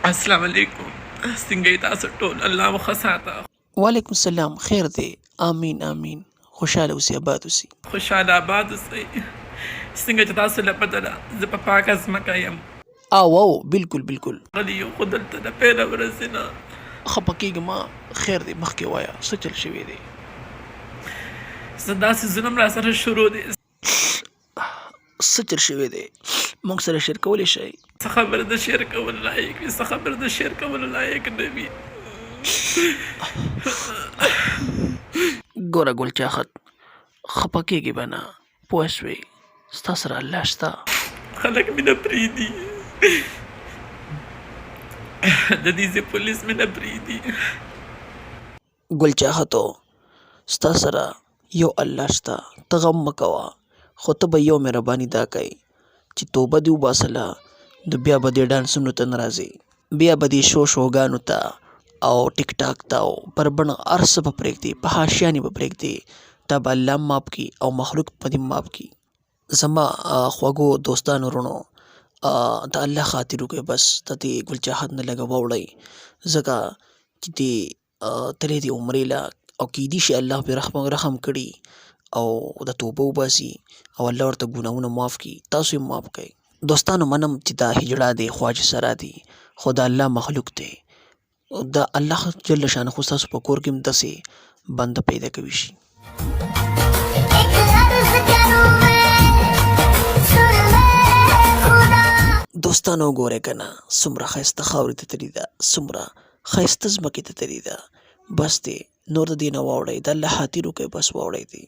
السلام علیکم. څنګه یې تاسو ټول؟ الله مو ښه ساته. وعلیکم السلام، خیر دی. آمین آمین. خوشحاله اوسې، آباد اوسې. خوشحاله آباد اوسئ. څنګه چې تاسو له پته ده زه په پاکه ځمکه یم او بالکل بالکل. غلی یو، خو دلته د پیله ورځې نه خفه کېږه مه، خیر دی، مخکې وایه څه چل شوی دی؟ زه داسې ظلم راسره شروع دی. څه چل شوی دی؟ موږ سره شیر کولی شئ؟ څه خبره د شعر کولو لایق وي، څه خبره د شعر کولو لایق نه وي. ګوره ګل چاحت، خفه کېږې به نه، پوه شوې؟ ستا سره الله شته. خلک مې نه پرېږدي، د دې ځای پولیس مې نه پرېږدي. ګل چاحتو، ستا سره یو الله شته، ته غم مه کوه، خو ته به یو مهرباني دا کوې چې توبه دې وباسله نو بیا به دې ډانسونو ته نه راځې، بیا به دې شوګانو ته او ټیک ټاک ته او بربڼ هر څه به پرېږدې، په حاشیانې به پرېږدې. تا به الله هم معاف کړي او مخلوق به دې معاف کړي. زما خوږو دوستانو وروڼو، د الله خاطر وکړئ، بس ته دې ګل چاحت نه لږه واوړئ، ځکه چې دې تللی دی عمرې له او کیدای شي الله پرې رحم کړي او د توبه وباسي او الله ورته ګناهونه معاف کړي، تاسو یې معاف کړئ. دوستانو منم چې دا هجړه دی، خواجه سرا دی، خو د الله مخلوق دی. د الله جل شانه خو ستاسو په کور کې هم داسې بنده پیدا کوي شي. دوستانو ګورئ که نه څومره ښایسته خاورې ته تللې ده، څومره ښایسته ځمکې ته تللې ده. بس دی، نور د دې نه واوړئ، د الله خاطر وکړئ، بس واوړئ دی.